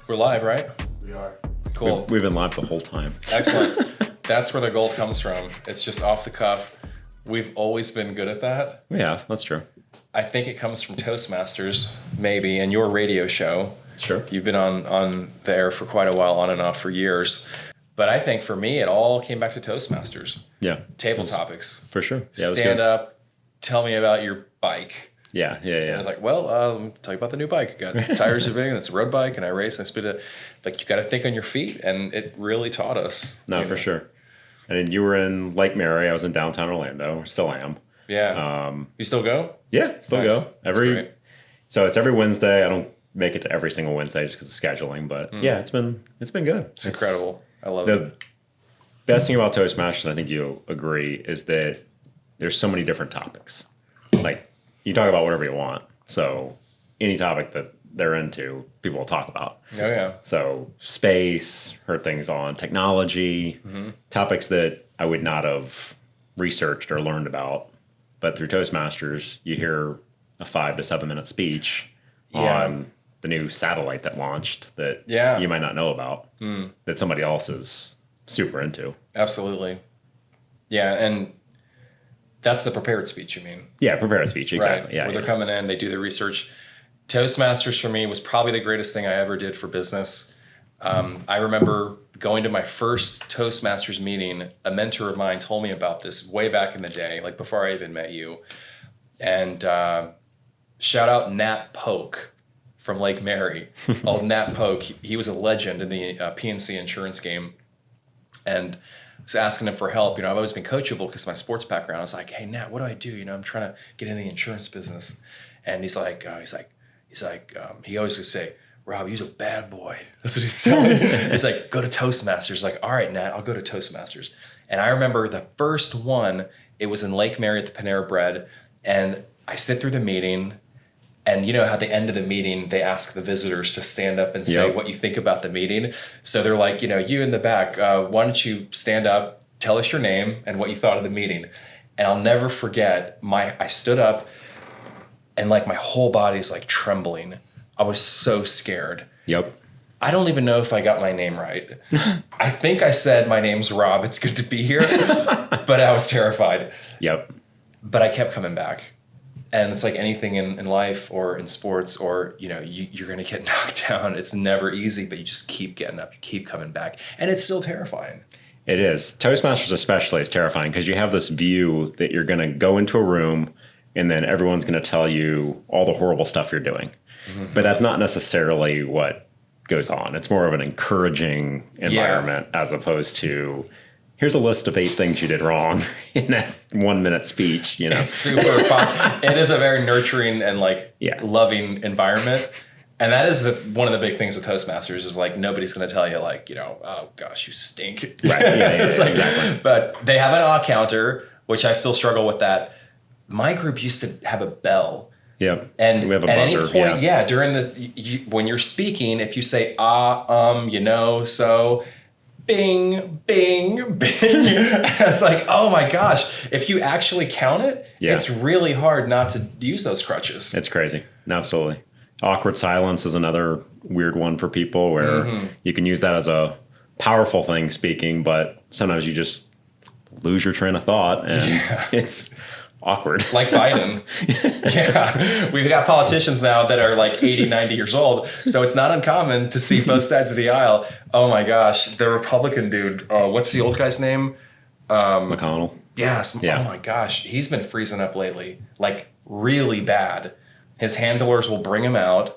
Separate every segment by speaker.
Speaker 1: We're live, right?
Speaker 2: We are.
Speaker 1: Cool.
Speaker 3: We've been live the whole time.
Speaker 1: Excellent. That's where the gold comes from. It's just off the cuff. We've always been good at that.
Speaker 3: Yeah, that's true.
Speaker 1: I think it comes from Toastmasters, maybe, and your radio show.
Speaker 3: Sure.
Speaker 1: You've been on the air for quite a while, on and off for years. But I think for me, it all came back to Toastmasters.
Speaker 3: Yeah.
Speaker 1: Table topics.
Speaker 3: For sure. Yeah,
Speaker 1: Stand up, tell me about your bike.
Speaker 3: Yeah.
Speaker 1: And I was like, well, let me tell you about the new bike. I got these tires are big, and it's a road bike, and I race and I speed it. Like, you got to think on your feet, and it really taught us.
Speaker 3: No, for sure. And you were in Lake Mary. I was in downtown Orlando. Still am.
Speaker 1: Yeah. You still go?
Speaker 3: Yeah, still
Speaker 1: Nice.
Speaker 3: go. So it's every Wednesday. I don't make it to every single Wednesday just because of scheduling, but yeah, it's been good.
Speaker 1: It's incredible. I love
Speaker 3: the
Speaker 1: it.
Speaker 3: best thing about Toastmasters, I think you'll agree, is that there's so many different topics. Like, you talk about whatever you want. So any topic that they're into, people will talk about.
Speaker 1: Oh, yeah.
Speaker 3: So space, heard things on technology, topics that I would not have researched or learned about. But through Toastmasters, you hear a 5 to 7 minute speech on the new satellite that launched that you might not know about, that somebody else is super into.
Speaker 1: Absolutely. Yeah, and that's the prepared speech, you mean?
Speaker 3: Yeah, prepared speech, exactly.
Speaker 1: Right.
Speaker 3: Yeah,
Speaker 1: Where they're coming in, they do the research. Toastmasters for me was probably the greatest thing I ever did for business. I remember going to my first Toastmasters meeting. A mentor of mine told me about this way back in the day, like before I even met you. And shout out Nat Polk from Lake Mary. Old Nat Polk, he was a legend in the PNC insurance game. And I was asking him for help. You know, I've always been coachable because of my sports background. I was like, hey, Nat, what do I do? You know, I'm trying to get in the insurance business. And he always would say, Rob, you're a bad boy. That's what he's telling me. He's like, go to Toastmasters. Like, all right, Nat, I'll go to Toastmasters. And I remember the first one, it was in Lake Mary at the Panera Bread. And I sit through the meeting. And you know how at the end of the meeting, they ask the visitors to stand up and say what you think about the meeting. So they're like, you know, you in the back, why don't you stand up, tell us your name and what you thought of the meeting. And I'll never forget, I stood up and like my whole body's like trembling. I was so scared.
Speaker 3: Yep.
Speaker 1: I don't even know if I got my name right. I think I said, my name's Rob, it's good to be here. But I was terrified.
Speaker 3: Yep.
Speaker 1: But I kept coming back. And it's like anything in life or in sports or, you know, you're going to get knocked down. It's never easy, but you just keep getting up. You keep coming back. And it's still terrifying. It
Speaker 3: is. Toastmasters especially is terrifying because you have this view that you're going to go into a room and then everyone's going to tell you all the horrible stuff you're doing. Mm-hmm. But that's not necessarily what goes on. It's more of an encouraging environment as opposed to, here's a list of 8 things you did wrong in that 1 minute speech. You know,
Speaker 1: it's super fun. It is a very nurturing and loving environment. And that is one of the big things with Toastmasters is like, nobody's going to tell you like, you know, oh gosh, you stink.
Speaker 3: Right.
Speaker 1: It's like, exactly. But they have an awe counter, which I still struggle with that. My group used to have a bell.
Speaker 3: Yeah.
Speaker 1: And
Speaker 3: we have a
Speaker 1: at
Speaker 3: buzzer.
Speaker 1: Any point, during when you're speaking, if you say, you know, so bing, bing, bing. It's like, oh my gosh. If you actually count it, it's really hard not to use those crutches.
Speaker 3: It's crazy. Absolutely. Awkward silence is another weird one for people where you can use that as a powerful thing speaking, but sometimes you just lose your train of thought and it's awkward.
Speaker 1: Like Biden. We've got politicians now that are like 80, 90 years old. So it's not uncommon to see both sides of the aisle. Oh my gosh. The Republican dude, what's the old guy's name?
Speaker 3: McConnell.
Speaker 1: Yes. Yeah. Oh my gosh. He's been freezing up lately. Like really bad. His handlers will bring him out.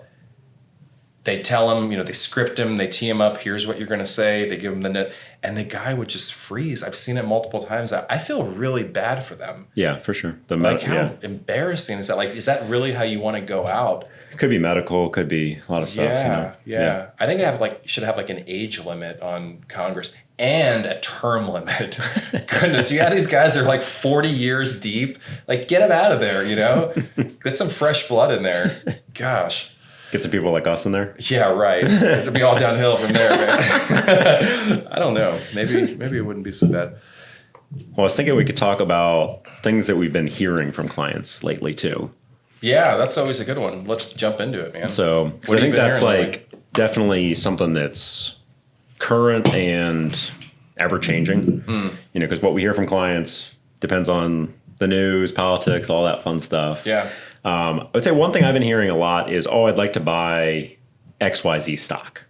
Speaker 1: They tell him, you know, they script him, they tee him up. Here's what you're going to say. They give him the net. And the guy would just freeze. I've seen it multiple times. I feel really bad for them.
Speaker 3: Yeah, for sure.
Speaker 1: How embarrassing is that? Like, is that really how you want to go out?
Speaker 3: It could be medical. It could be a lot of stuff.
Speaker 1: Yeah. I think should have like an age limit on Congress and a term limit. Goodness, you have these guys that are like 40 years deep. Like, get them out of there, you know? Get some fresh blood in there. Gosh.
Speaker 3: Get some people like us in there.
Speaker 1: Yeah, right. It'll be all downhill from there, man. I don't know. Maybe it wouldn't be so bad.
Speaker 3: Well, I was thinking we could talk about things that we've been hearing from clients lately too.
Speaker 1: Yeah, that's always a good one. Let's jump into it, man.
Speaker 3: So I think that's like definitely something that's current and ever changing. Because what we hear from clients depends on the news, politics, all that fun stuff.
Speaker 1: Yeah.
Speaker 3: I would say one thing I've been hearing a lot is, I'd like to buy XYZ stock.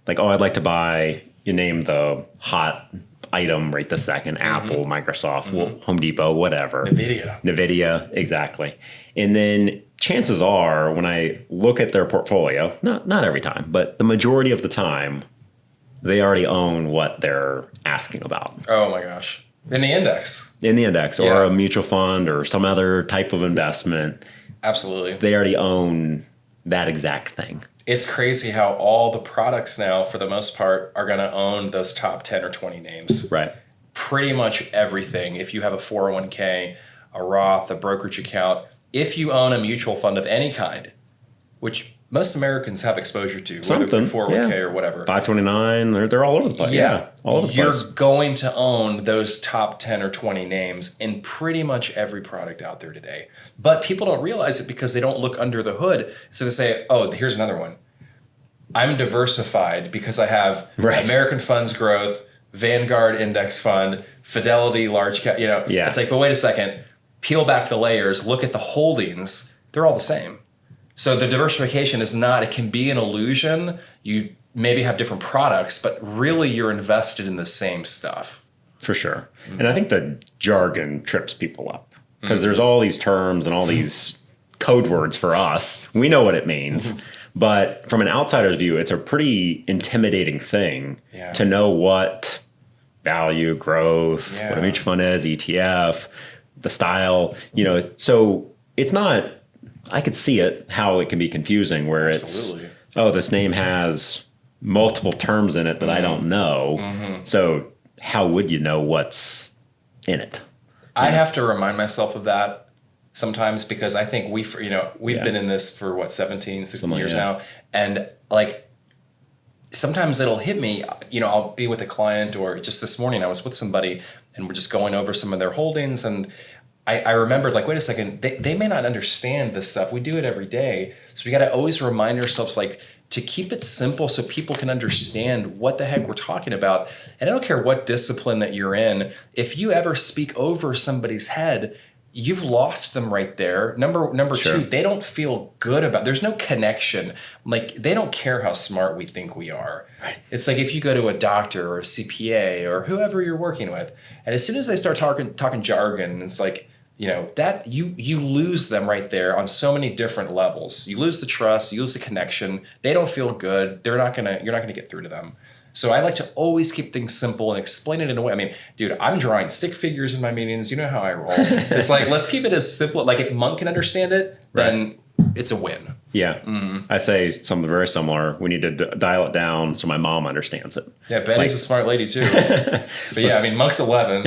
Speaker 3: Like, I'd like to buy, you name the hot item right this second, Apple, Microsoft, Home Depot, whatever. NVIDIA, exactly. And then chances are, when I look at their portfolio, not every time, but the majority of the time, they already own what they're asking about.
Speaker 1: Oh my gosh. In the index.
Speaker 3: Or a mutual fund or some other type of investment.
Speaker 1: Absolutely.
Speaker 3: They already own that exact thing.
Speaker 1: It's crazy how all the products now, for the most part, are going to own those top 10 or 20 names.
Speaker 3: Right.
Speaker 1: Pretty much everything. If you have a 401k, a Roth, a brokerage account, if you own a mutual fund of any kind, which most Americans have exposure to, whether through 401k or whatever.
Speaker 3: 529, they're all over the place. Yeah, all over the place.
Speaker 1: You're going to own those top 10 or 20 names in pretty much every product out there today. But people don't realize it because they don't look under the hood. So they say, oh, here's another one. I'm diversified because I have American Funds Growth, Vanguard Index Fund, Fidelity Large Cap. It's like, but wait a second. Peel back the layers. Look at the holdings. They're all the same. So the diversification is not, it can be an illusion. You maybe have different products, but really you're invested in the same stuff.
Speaker 3: For sure. And I think the jargon trips people up because there's all these terms and all these code words for us. We know what it means. But from an outsider's view, it's a pretty intimidating thing to know what value, growth, what a mutual fund is, ETF, the style, so it's not, I could see it, how it can be confusing where it's, this name has multiple terms in it that I don't know. So how would you know what's in it?
Speaker 1: I have to remind myself of that sometimes because I think we've been in this for 17, 16 years now. And like, sometimes it'll hit me, I'll be with a client, or just this morning I was with somebody and we're just going over some of their holdings, and I remembered, like, wait a second, they may not understand this stuff. We do it every day. So we got to always remind ourselves, like, to keep it simple so people can understand what the heck we're talking about. And I don't care what discipline that you're in. If you ever speak over somebody's head, you've lost them right there. Number two, they don't feel good about, there's no connection. Like, they don't care how smart we think we are. Right. It's like if you go to a doctor or a CPA or whoever you're working with, and as soon as they start talking jargon, it's like, that you lose them right there on so many different levels. You lose the trust, you lose the connection. They don't feel good. You're not gonna get through to them. So I like to always keep things simple and explain it in a way. I mean, dude, I'm drawing stick figures in my meetings. You know how I roll. It's like, let's keep it as simple. Like, if Monk can understand it, then it's a win.
Speaker 3: Yeah. I say something very similar. We need to dial it down so my mom understands it.
Speaker 1: Yeah, Betty's a smart lady too. But yeah, I mean, Monk's 11.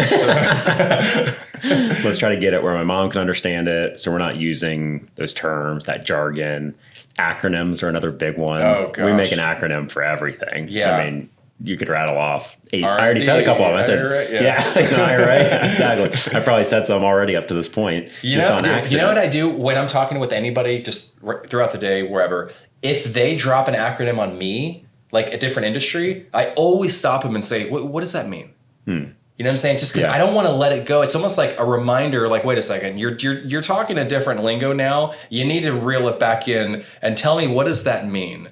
Speaker 3: Let's try to get it where my mom can understand it, so we're not using those terms, that jargon. Acronyms are another big one.
Speaker 1: Oh, gosh.
Speaker 3: We make an acronym for everything.
Speaker 1: Yeah.
Speaker 3: I mean, you could rattle off 8. I already said a couple of them. I said, IRA. Exactly. I probably said some already up to this point. On accident.
Speaker 1: You know what I do when I'm talking with anybody, just throughout the day, wherever? If they drop an acronym on me, like a different industry, I always stop them and say, what does that mean? You know what I'm saying? Just because I don't want to let it go. It's almost like a reminder, like, wait a second, you're talking a different lingo now. You need to reel it back in and tell me, what does that mean?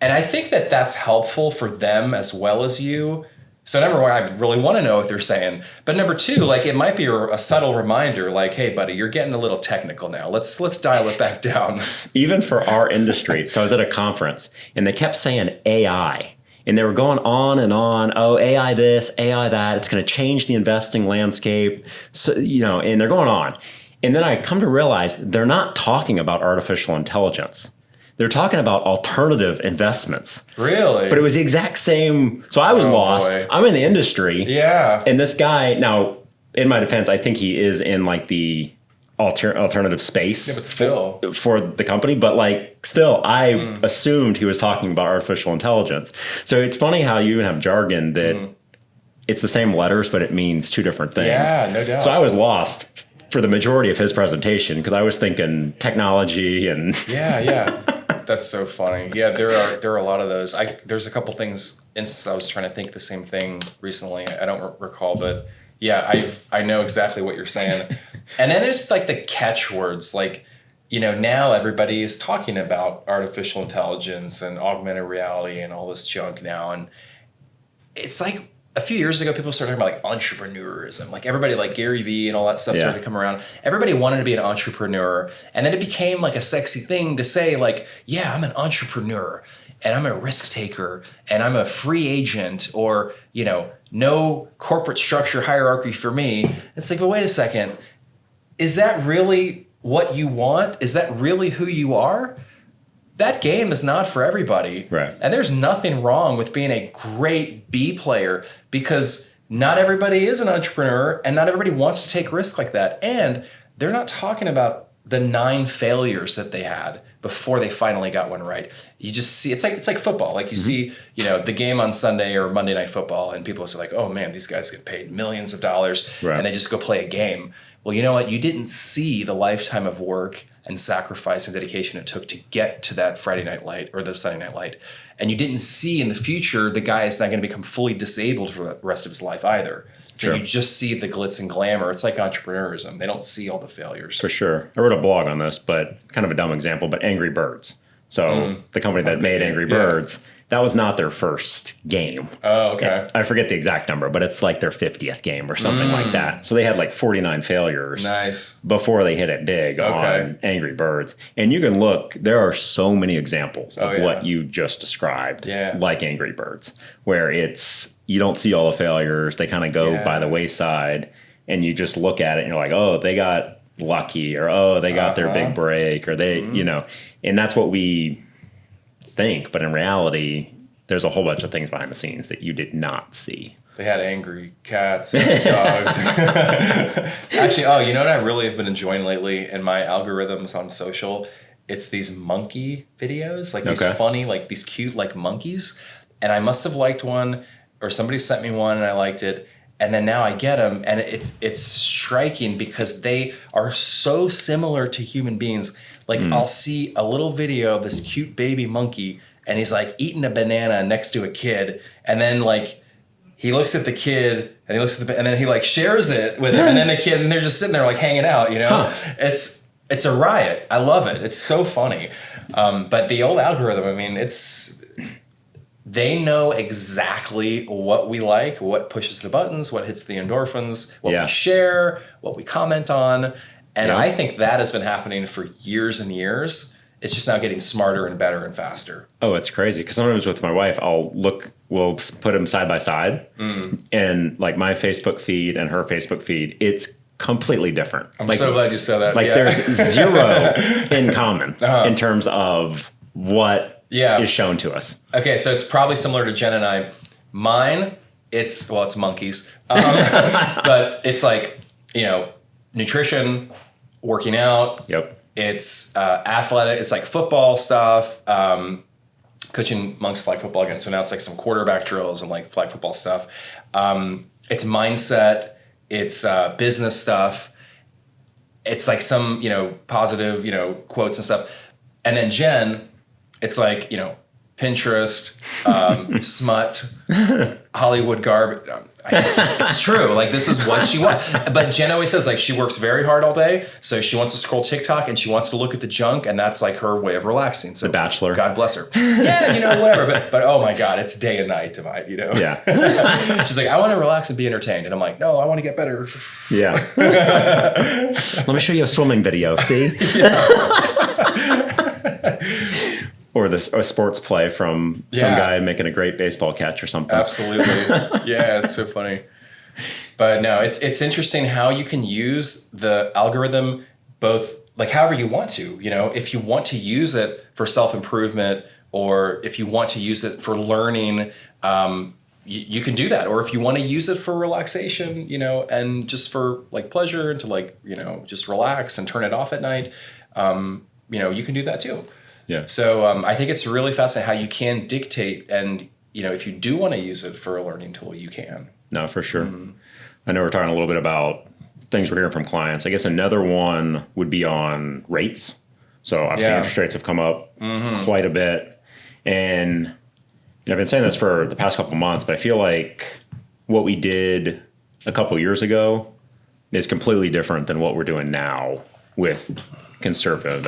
Speaker 1: And I think that that's helpful for them as well as you. So number one, I really want to know what they're saying. But number two, like, it might be a subtle reminder, like, hey, buddy, you're getting a little technical now. Let's dial it back down.
Speaker 3: Even for our industry. So I was at a conference and they kept saying AI. And they were going on and on. Oh, AI this, AI that. It's going to change the investing landscape. So, and they're going on. And then I come to realize they're not talking about artificial intelligence. They're talking about alternative investments.
Speaker 1: Really?
Speaker 3: But it was the exact same. So I was lost. Boy. I'm in the industry.
Speaker 1: Yeah.
Speaker 3: And this guy, now, in my defense, I think he is in like the alternative space
Speaker 1: but still.
Speaker 3: For the company, but like still I assumed he was talking about artificial intelligence. So it's funny how you even have jargon that it's the same letters but it means two different things.
Speaker 1: Yeah, no doubt.
Speaker 3: So I was lost for the majority of his presentation because I was thinking technology and
Speaker 1: That's so funny. Yeah, there are a lot of those. There's a couple things. I was trying to think the same thing recently. I don't recall, but yeah, I know exactly what you're saying. And then there's like the catchwords, like, now everybody is talking about artificial intelligence and augmented reality and all this junk now, and it's like a few years ago, people started talking about like entrepreneurism, like everybody, like Gary Vee and all that stuff started to come around. Everybody wanted to be an entrepreneur. And then it became like a sexy thing to say like, yeah, I'm an entrepreneur and I'm a risk taker and I'm a free agent, or, no corporate structure hierarchy for me. It's like, but wait a second. Is that really what you want? Is that really who you are? That game is not for everybody.
Speaker 3: Right.
Speaker 1: And there's nothing wrong with being a great B player, because not everybody is an entrepreneur and not everybody wants to take risks like that. And they're not talking about the 9 failures that they had before they finally got one right. You just see, it's like football. Like you see, the game on Sunday or Monday Night Football, and people say like, oh man, these guys get paid millions of dollars, and they just go play a game. Well, you know what? You didn't see the lifetime of work and sacrifice and dedication it took to get to that Friday night light or the Sunday night light. And you didn't see in the future the guy is not going to become fully disabled for the rest of his life either. So you just see the glitz and glamour. It's like entrepreneurism. They don't see all the failures.
Speaker 3: For sure. I wrote a blog on this, but kind of a dumb example, but Angry Birds. So the company that made Angry Birds, that was not their first game.
Speaker 1: Oh, okay.
Speaker 3: I forget the exact number, but it's like their 50th game or something like that. So they had like 49 failures before they hit it big on Angry Birds. And you can look, there are so many examples of what you just described, like Angry Birds, where you don't see all the failures. They kind of go by the wayside, and you just look at it and you're like, oh, they got lucky, or oh, they got their big break, or they, and that's what we think, but in reality, there's a whole bunch of things behind the scenes that you did not see.
Speaker 1: They had angry cats and dogs. Actually, you know what I really have been enjoying lately in my algorithms on social? It's these monkey videos, like these funny, like these cute, like monkeys. And I must have liked one, or somebody sent me one and I liked it. And then now I get them, and it's striking because they are so similar to human beings. Like I'll see a little video of this cute baby monkey, and he's like eating a banana next to a kid, and then like he looks at the kid and he looks at and then he like shares it with him, and then the kid, and they're just sitting there like hanging out, It's a riot. I love it. It's so funny. But the old algorithm, I mean, they know exactly what we like, what pushes the buttons, what hits the endorphins, what we share, what we comment on. And I think that has been happening for years and years. It's just now getting smarter and better and faster.
Speaker 3: Oh, it's crazy. Because sometimes with my wife, we'll put them side by side. And like my Facebook feed and her Facebook feed, it's completely different.
Speaker 1: I'm so glad you said that.
Speaker 3: Like there's zero in common in terms of what is shown to us.
Speaker 1: Okay, so it's probably similar to Jen and I. Mine, it's monkeys. But it's like, nutrition, working out. It's athletic. It's like football stuff. Coaching Monk's flag football again. So now it's like some quarterback drills and like flag football stuff. It's mindset. It's business stuff. It's like some, positive, quotes and stuff. And then Jen, it's like, Pinterest, smut, Hollywood garbage. It's true. Like, this is what she wants. But Jen always says, like, she works very hard all day. So she wants to scroll TikTok and she wants to look at the junk. And that's like her way of relaxing. So
Speaker 3: The Bachelor.
Speaker 1: God bless her. Yeah, whatever. But oh my God, it's day and night tonight,
Speaker 3: Yeah.
Speaker 1: She's like, I want to relax and be entertained. And I'm like, no, I want to get better.
Speaker 3: Yeah. Let me show you a swimming video. See? Or a sports play from some guy making a great baseball catch or something.
Speaker 1: Absolutely. Yeah, it's so funny. But no, it's interesting how you can use the algorithm both, like however you want to, if you want to use it for self-improvement, or if you want to use it for learning, you can do that. Or if you want to use it for relaxation, and just for like pleasure and to like, just relax and turn it off at night, you can do that too.
Speaker 3: Yeah.
Speaker 1: So I think it's really fascinating how you can dictate, and if you do want to use it for a learning tool, you can.
Speaker 3: No, for sure. I know we're talking a little bit about things we're hearing from clients. I guess another one would be on rates. So obviously interest rates have come up quite a bit. And I've been saying this for the past couple of months, but I feel like what we did a couple of years ago is completely different than what we're doing now with conservative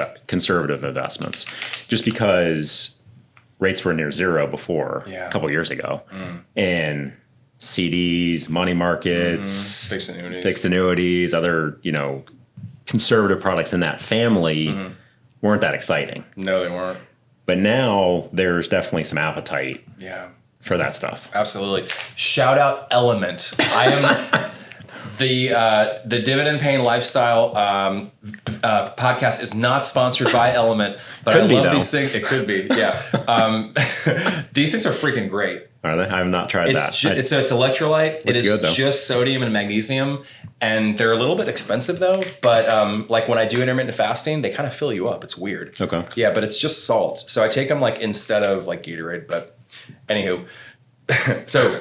Speaker 3: investments. Just because rates were near zero before a couple of years ago. And CDs, money markets, fixed annuities, other, conservative products in that family weren't that exciting.
Speaker 1: No, they weren't.
Speaker 3: But now there's definitely some appetite for that stuff.
Speaker 1: Absolutely. Shout out Element. I am the Dividend Paying Lifestyle podcast is not sponsored by Element, but I love these things. It could be, yeah. These things are freaking great.
Speaker 3: Are they? I have not tried that.
Speaker 1: It's electrolyte. It is just sodium and magnesium, and they're a little bit expensive though. But like when I do intermittent fasting, they kind of fill you up. It's weird.
Speaker 3: Okay.
Speaker 1: Yeah, but it's just salt. So I take them like instead of like Gatorade. But anywho, so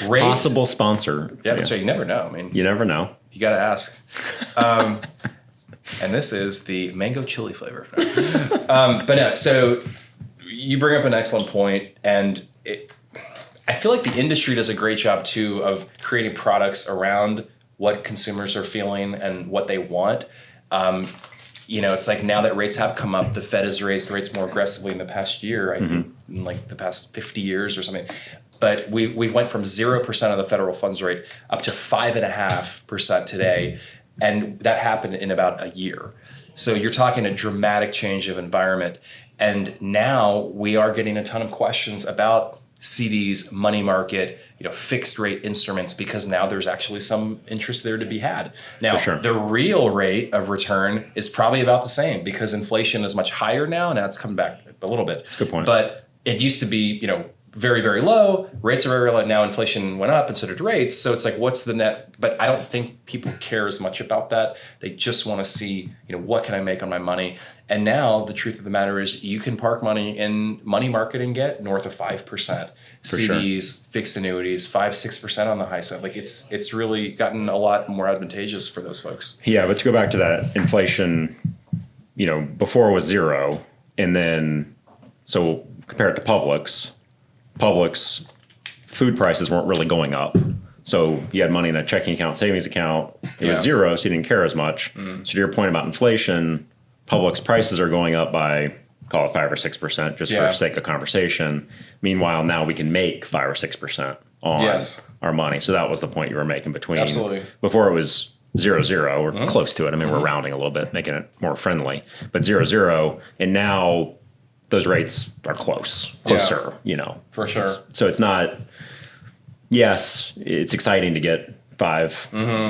Speaker 1: rates,
Speaker 3: possible sponsor.
Speaker 1: Yeah, that's right. You never know. I mean,
Speaker 3: you never know.
Speaker 1: You got to ask. And this is the mango chili flavor. But no. So you bring up an excellent point, and I feel like the industry does a great job too of creating products around what consumers are feeling and what they want. It's like now that rates have come up, the Fed has raised rates more aggressively in the past year, I think in like the past 50 years or something. But we went from 0% of the federal funds rate up to 5.5% today. And that happened in about a year. So you're talking a dramatic change of environment. And now we are getting a ton of questions about CDs, money market, fixed rate instruments, because now there's actually some interest there to be had. Now, the real rate of return is probably about the same because inflation is much higher now. Now it's come back a little bit.
Speaker 3: Good point.
Speaker 1: But it used to be, very, very low. Rates are very low. Now inflation went up and so did rates. So it's like, what's the net? But I don't think people care as much about that. They just want to see, what can I make on my money? And now the truth of the matter is you can park money in money market and get north of 5%. CDs, fixed annuities, 5-6% on the high side. Like it's really gotten a lot more advantageous for those folks.
Speaker 3: Yeah, but to go back to that inflation, before it was zero, and then so compare it to Publix, food prices weren't really going up. So you had money in a checking account, savings account. It was zero, so you didn't care as much. So to your point about inflation, Publix prices are going up by, call it 5 or 6%, just for the sake of conversation. Meanwhile, now we can make 5 or 6% on our money. So that was the point you were making between.
Speaker 1: Absolutely.
Speaker 3: Before it was 0-0 or close to it. I mean, we're rounding a little bit, making it more friendly. But 0-0, and now those rates are closer,
Speaker 1: For sure.
Speaker 3: So it's not, yes, it's exciting to get 5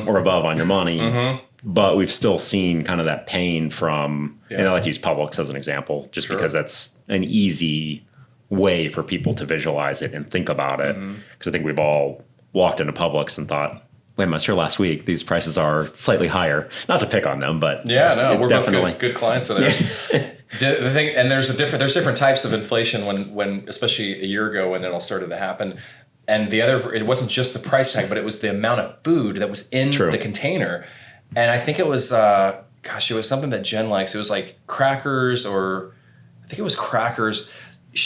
Speaker 3: or above on your money, but we've still seen kind of that pain from, and I like to use Publix as an example, just because that's an easy way for people to visualize it and think about it. Because I think we've all walked into Publix and thought, wait a minute, here last week, these prices are slightly higher. Not to pick on them, but
Speaker 1: we're
Speaker 3: definitely
Speaker 1: both good clients of theirs. The thing, and there's different types of inflation when especially a year ago when it all started to happen. And it wasn't just the price tag, but it was the amount of food that was in the container. And I think it was, it was something that Jen likes. It was like crackers, or I think it was crackers.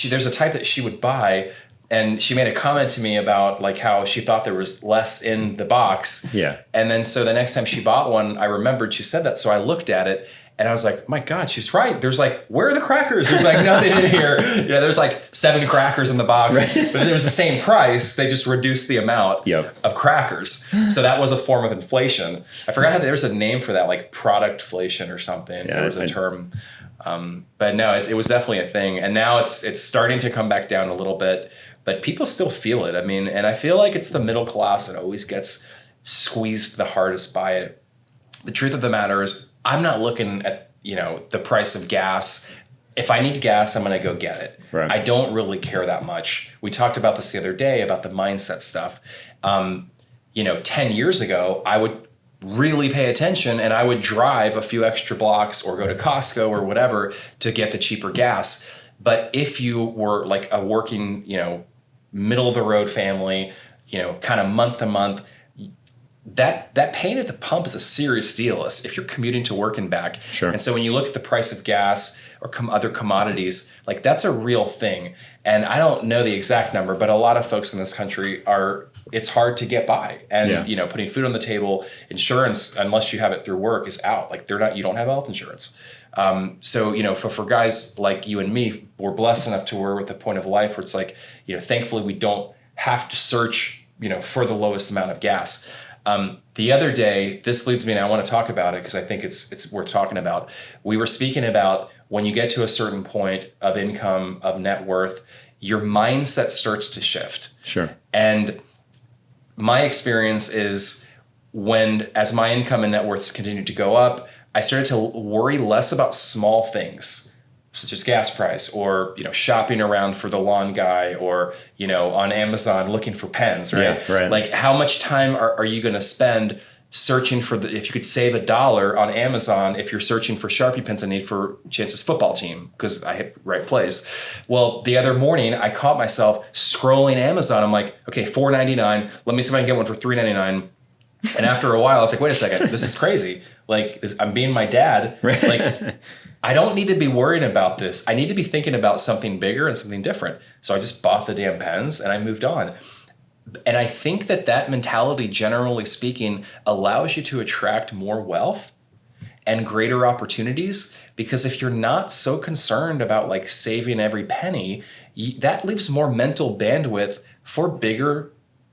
Speaker 1: There's a type that she would buy, and she made a comment to me about like how she thought there was less in the box.
Speaker 3: Yeah.
Speaker 1: And then so the next time she bought one, I remembered she said that. So I looked at it and I was like, my God, she's right. There's like, where are the crackers? There's like nothing in here. There's like 7 crackers in the box, but it was the same price. They just reduced the amount of crackers. So that was a form of inflation. I forgot how there's a name for that, like productflation or something. There was a term. But no, it was definitely a thing. And now it's starting to come back down a little bit, but people still feel it. I mean, and I feel like it's the middle class that always gets squeezed the hardest by it. The truth of the matter is, I'm not looking at, the price of gas. If I need gas, I'm going to go get it.
Speaker 3: Right.
Speaker 1: I don't really care that much. We talked about this the other day about the mindset stuff. 10 years ago, I would really pay attention and I would drive a few extra blocks or go to Costco or whatever to get the cheaper gas. But if you were like a working, middle of the road family, kind of month to month, that pain at the pump is a serious deal if you're commuting to work and back.
Speaker 3: Sure.
Speaker 1: And so when you look at the price of gas or other commodities, like that's a real thing. And I don't know the exact number, but a lot of folks in this country it's hard to get by. And, putting food on the table, insurance, unless you have it through work, is out. Like you don't have health insurance. So, for guys like you and me, we're blessed enough to we're at the point of life where it's like, thankfully we don't have to search, for the lowest amount of gas. The other day, this leads me, and I want to talk about it because I think it's worth talking about. We were speaking about when you get to a certain point of income, of net worth, your mindset starts to shift.
Speaker 3: Sure.
Speaker 1: And my experience is as my income and net worth continued to go up, I started to worry less about small things, such as gas price or, shopping around for the lawn guy or, on Amazon looking for pens, right?
Speaker 3: Yeah, right.
Speaker 1: Like how much time are you going to spend searching for if you could save $1 on Amazon, if you're searching for Sharpie pens I need for Chance's football team, because I hit the right place. Well, the other morning I caught myself scrolling Amazon. I'm like, okay, $4.99. Let me see if I can get one for $3.99. And after a while, I was like, wait a second, this is crazy. Like I'm being my dad.
Speaker 3: Right.
Speaker 1: Like I don't need to be worried about this. I need to be thinking about something bigger and something different. So I just bought the damn pens and I moved on. And I think that mentality, generally speaking, allows you to attract more wealth and greater opportunities, because if you're not so concerned about like saving every penny, that leaves more mental bandwidth for bigger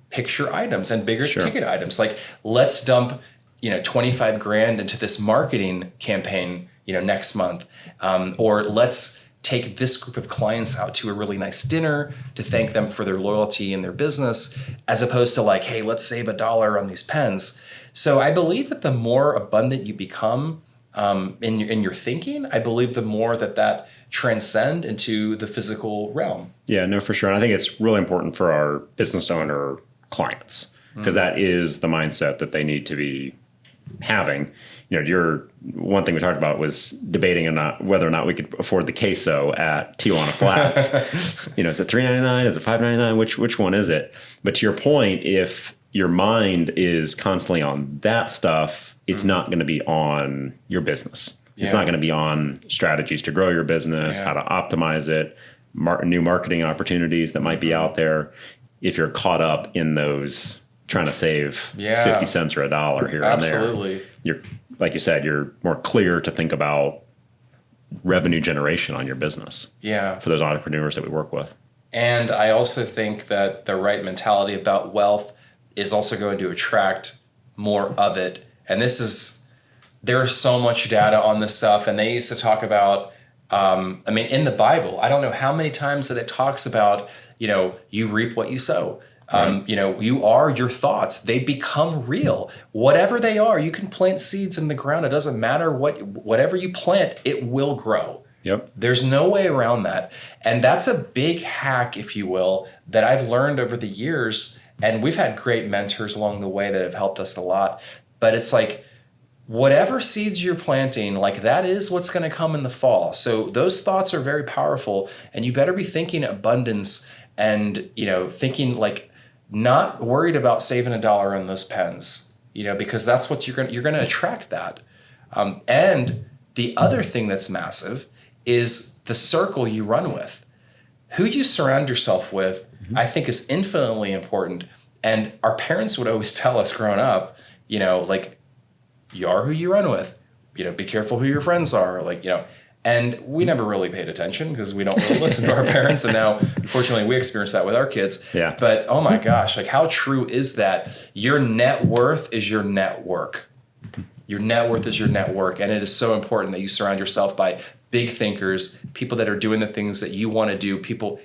Speaker 1: picture items and bigger ticket items. Like let's dump, 25 grand into this marketing campaign, next month. Or let's take this group of clients out to a really nice dinner to thank them for their loyalty in their business, as opposed to like, hey, let's save $1 on these pens. So I believe that the more abundant you become in your thinking, I believe the more that transcend into the physical realm.
Speaker 3: Yeah, no, for sure. And I think it's really important for our business owner clients, because that is the mindset that they need to be having. One thing we talked about was debating whether or not we could afford the queso at Tijuana Flats. Is it $3.99? Is it $5.99? Which one is it? But to your point, if your mind is constantly on that stuff, it's not going to be on your business. Yeah. It's not going to be on strategies to grow your business, how to optimize it, new marketing opportunities that might be out there. If you're caught up in those trying to save 50 cents or $1 here and there.
Speaker 1: Absolutely.
Speaker 3: You're, like you said, you're more clear to think about revenue generation on your business. Yeah. For those entrepreneurs that we work with.
Speaker 1: And I also think that the right mentality about wealth is also going to attract more of it. And there's so much data on this stuff. And they used to talk about, in the Bible, I don't know how many times that it talks about, you reap what you sow. Right. You are your thoughts. They become real. Whatever they are, you can plant seeds in the ground. It doesn't matter whatever you plant, it will grow.
Speaker 3: Yep.
Speaker 1: There's no way around that. And that's a big hack, if you will, that I've learned over the years. And we've had great mentors along the way that have helped us a lot. But it's like, whatever seeds you're planting, like that is what's going to come in the fall. So those thoughts are very powerful, and you better be thinking abundance and, thinking like, not worried about saving $1 on those pens, because that's what you're going to attract that. And the other thing that's massive is the circle you run with. Who you surround yourself with, I think, is infinitely important. And our parents would always tell us growing up, like, you are who you run with. Be careful who your friends are. Like, and we never really paid attention because we don't really listen to our parents. And now, unfortunately, we experience that with our kids.
Speaker 3: Yeah.
Speaker 1: But oh my gosh, like how true is that? Your net worth is your network. Your net worth is your network. And it is so important that you surround yourself by big thinkers, people that are doing the things that you want to do, people,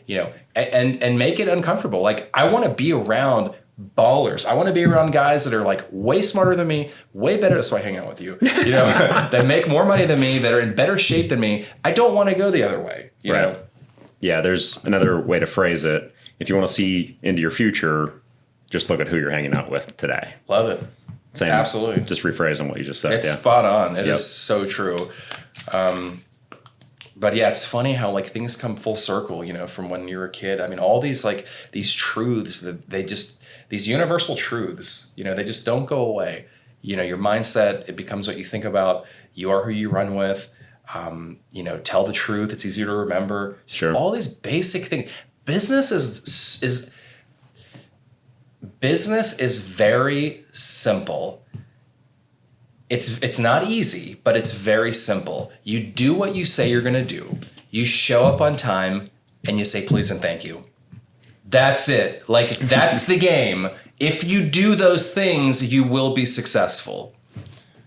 Speaker 1: and make it uncomfortable. Like I want to be around ballers. I want to be around guys that are like way smarter than me, way better. So I hang out with you, that make more money than me, that are in better shape than me. I don't want to go the other way, you know?
Speaker 3: Yeah. There's another way to phrase it. If you want to see into your future, just look at who you're hanging out with today.
Speaker 1: Love it.
Speaker 3: Same.
Speaker 1: Absolutely.
Speaker 3: Just rephrasing what you just said.
Speaker 1: It's spot on. It is so true. But yeah, it's funny how like things come full circle, from when you're a kid. All these like these truths that these universal truths, they just don't go away. Your mindset, it becomes what you think about. You are who you run with. Tell the truth. It's easier to remember.
Speaker 3: Sure.
Speaker 1: All these basic things. Business is very simple. It's not easy, but it's very simple. You do what you say you're going to do. You show up on time and you say please and thank you. That's it. Like, that's the game. If you do those things, you will be successful.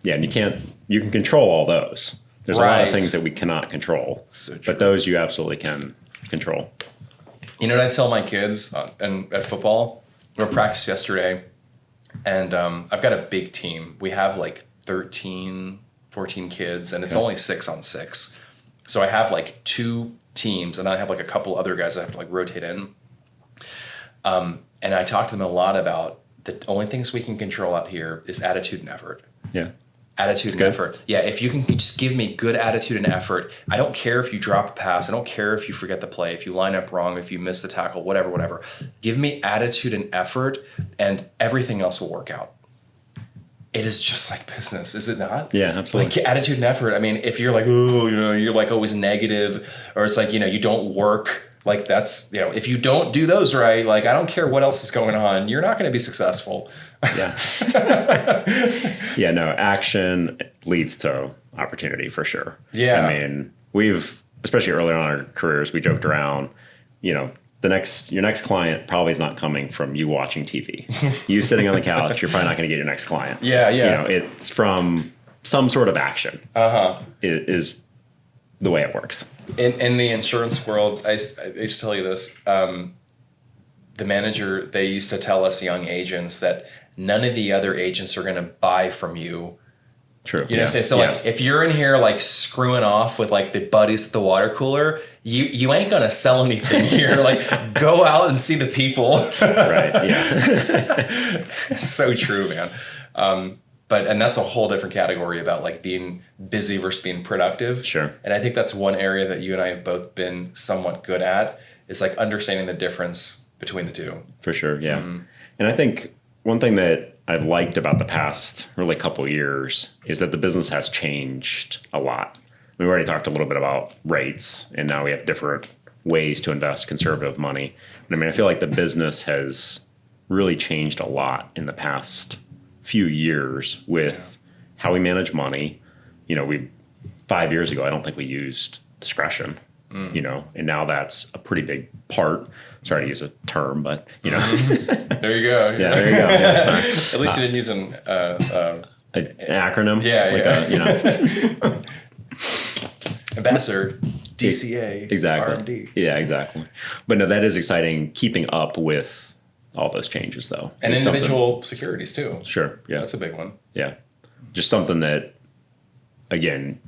Speaker 3: Yeah, and you can control all those. There's a lot of things that we cannot control, but those you absolutely can control.
Speaker 1: You know what I tell my kids at football? We were practice yesterday, and I've got a big team. We have like 13, 14 kids, and it's only 6-on-6. So I have like 2 teams, and I have like a couple other guys I have to like rotate in. And I talk to them a lot about the only things we can control out here is attitude and effort.
Speaker 3: Yeah.
Speaker 1: Attitude and effort. Yeah, if you can just give me good attitude and effort, I don't care if you drop a pass. I don't care if you forget the play, if you line up wrong, if you miss the tackle, whatever. Give me attitude and effort, and everything else will work out. It is just like business, is it not?
Speaker 3: Yeah, absolutely.
Speaker 1: Like attitude and effort. I mean, if you're like, oh, you're like always negative, or it's like, you don't work. Like that's, if you don't do those right, like I don't care what else is going on, you're not going to be successful.
Speaker 3: Yeah. Yeah, no, action leads to opportunity for sure.
Speaker 1: Yeah.
Speaker 3: I mean, especially early on in our careers, we joked around, your next client probably is not coming from you watching TV. You sitting on the couch, you're probably not going to get your next client.
Speaker 1: Yeah.
Speaker 3: It's from some sort of action. It is the way it works.
Speaker 1: In the insurance world, I used to tell you this, the manager, they used to tell us young agents that none of the other agents are going to buy from you.
Speaker 3: True.
Speaker 1: You know what I'm saying? So like, if you're in here like screwing off with like the buddies at the water cooler, you ain't going to sell anything here. Like, go out and see the people.
Speaker 3: Right. Yeah.
Speaker 1: It's so true, man. And that's a whole different category about like being busy versus being productive.
Speaker 3: Sure.
Speaker 1: And I think that's one area that you and I have both been somewhat good at, is like understanding the difference between the two.
Speaker 3: For sure. Yeah. Mm-hmm. And I think one thing that I've liked about the past really couple of years is that the business has changed a lot. We already talked a little bit about rates, and now we have different ways to invest conservative money. But I mean, I feel like the business has really changed a lot in the past few years with how we manage money. 5 years ago, I don't think we used discretion, and now that's a pretty big part. Sorry to use a term, but
Speaker 1: There you go.
Speaker 3: Yeah, there you go. Yeah, sorry.
Speaker 1: At least you didn't use an
Speaker 3: acronym.
Speaker 1: Yeah. Ambassador, DCA,
Speaker 3: exactly.
Speaker 1: R&D.
Speaker 3: Yeah, exactly. But no, that is exciting. Keeping up with all those changes, though,
Speaker 1: and individual securities too.
Speaker 3: Sure. Yeah,
Speaker 1: that's a big one.
Speaker 3: Yeah, just something that, again,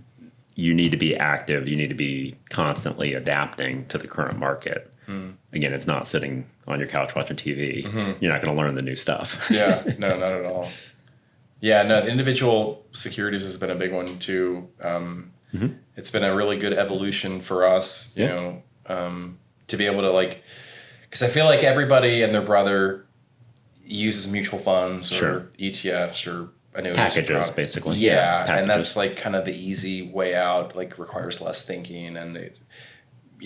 Speaker 3: you need to be active. You need to be constantly adapting to the current market. Again, it's not sitting on your couch watching TV. Mm-hmm. You're not going to learn the new stuff.
Speaker 1: Yeah, no, not at all. Yeah, no, the individual securities has been a big one too. It's been a really good evolution for us, you know, to be able to like, because I feel like everybody and their brother uses mutual funds or ETFs or annuities.
Speaker 3: Packages, basically.
Speaker 1: Yeah, and that's like kind of the easy way out, like requires less thinking. And,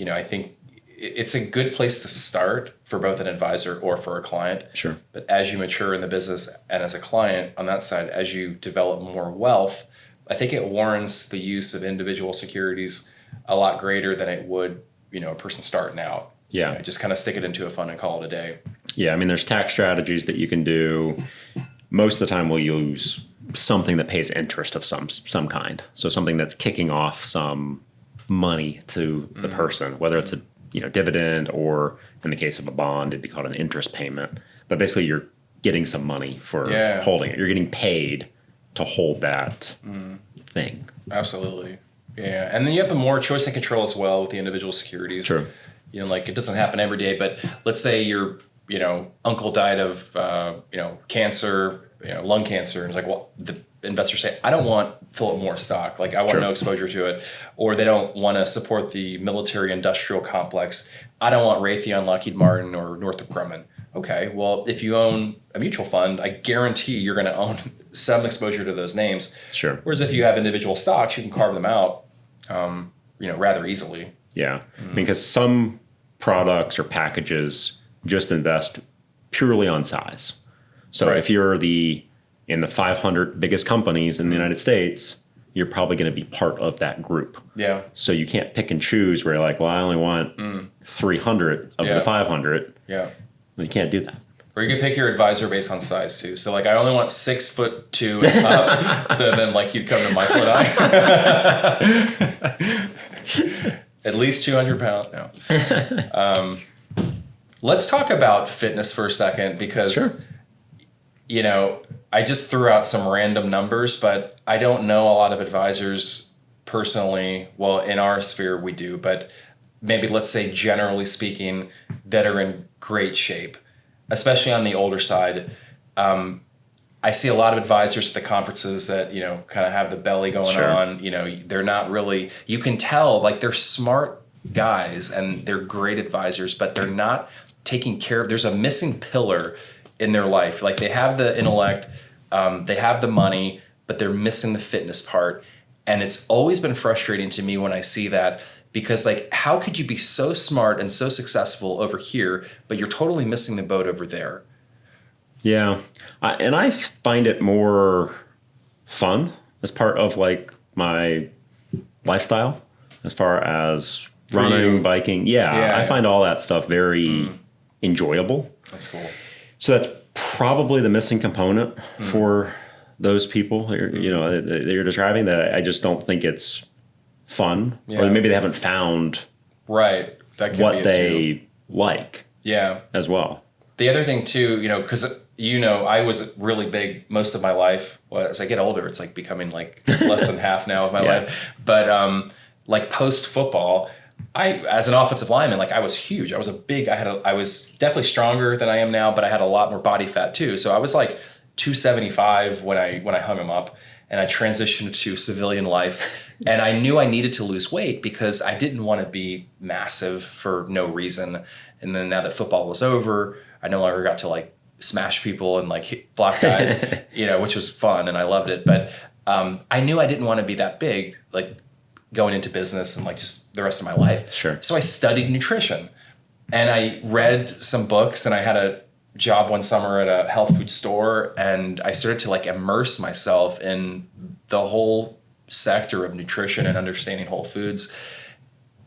Speaker 1: I think it's a good place to start for both an advisor or for a client.
Speaker 3: Sure.
Speaker 1: But as you mature in the business and as a client on that side, as you develop more wealth, I think it warrants the use of individual securities a lot greater than it would, a person starting out.
Speaker 3: Yeah.
Speaker 1: Just kind of stick it into a fund and call it a day.
Speaker 3: Yeah. I mean, there's tax strategies that you can do. Most of the time we'll use something that pays interest of some kind. So something that's kicking off some money to the person, whether it's a dividend, or in the case of a bond, it'd be called an interest payment. But basically you're getting some money for holding it. You're getting paid to hold that thing.
Speaker 1: Absolutely. Yeah. And then you have more choice and control as well with the individual securities.
Speaker 3: Sure.
Speaker 1: Like it doesn't happen every day, but let's say your, uncle died of, cancer, lung cancer. And it's like, well, the investors say, I don't want Philip Morris stock. Like I want no exposure to it. Or they don't want to support the military industrial complex. I don't want Raytheon, Lockheed Martin, or Northrop Grumman. okay, well, if you own a mutual fund, I guarantee you're going to own some exposure to those names.
Speaker 3: Sure.
Speaker 1: Whereas if you have individual stocks, you can carve them out, rather easily.
Speaker 3: Yeah. Because some products or packages just invest purely on size. So
Speaker 1: Right.
Speaker 3: if you're in the 500 biggest companies in the United States, you're probably going to be part of that group.
Speaker 1: Yeah.
Speaker 3: So you can't pick and choose where you're like, well, I only want 300 of the 500.
Speaker 1: Yeah.
Speaker 3: Well, you can't do that.
Speaker 1: Or you can pick your advisor based on size too. So like I only want 6'2" and up. So then like you'd come to Michael and I. At least 200 pounds. No. Let's talk about fitness for a second because, I just threw out some random numbers, but I don't know a lot of advisors personally. Well, in our sphere we do, but maybe let's say generally speaking that are in great shape, especially on the older side. I see a lot of advisors at the conferences that, kind of have the belly going on. They're not really, you can tell like they're smart guys and they're great advisors, but they're not taking care of, there's a missing pillar in their life. Like they have the intellect, they have the money, but they're missing the fitness part. And it's always been frustrating to me when I see that, because like, how could you be so smart and so successful over here, but you're totally missing the boat over there?
Speaker 3: Yeah. And I find it more fun as part of like my lifestyle, as far as running, biking. Yeah, I find all that stuff very enjoyable.
Speaker 1: That's cool.
Speaker 3: So that's probably the missing component for those people that you're describing, that I just don't think it's fun, or maybe they haven't found
Speaker 1: that could
Speaker 3: what
Speaker 1: be
Speaker 3: they like as well.
Speaker 1: The other thing too, because I was really big most of my life. Well, as I get older, it's like becoming like less than half now of my life. But like post football, as an offensive lineman, like I was huge. I was definitely stronger than I am now, but I had a lot more body fat too. So I was like 275 when I hung them up, and I transitioned to civilian life. And I knew I needed to lose weight because I didn't want to be massive for no reason. And then now that football was over, I no longer got to like smash people and like block guys, which was fun and I loved it. But I knew I didn't want to be that big, like going into business and like just the rest of my life.
Speaker 3: Sure.
Speaker 1: So I studied nutrition and I read some books, and I had a job one summer at a health food store, and I started to like immerse myself in the whole sector of nutrition and understanding whole foods.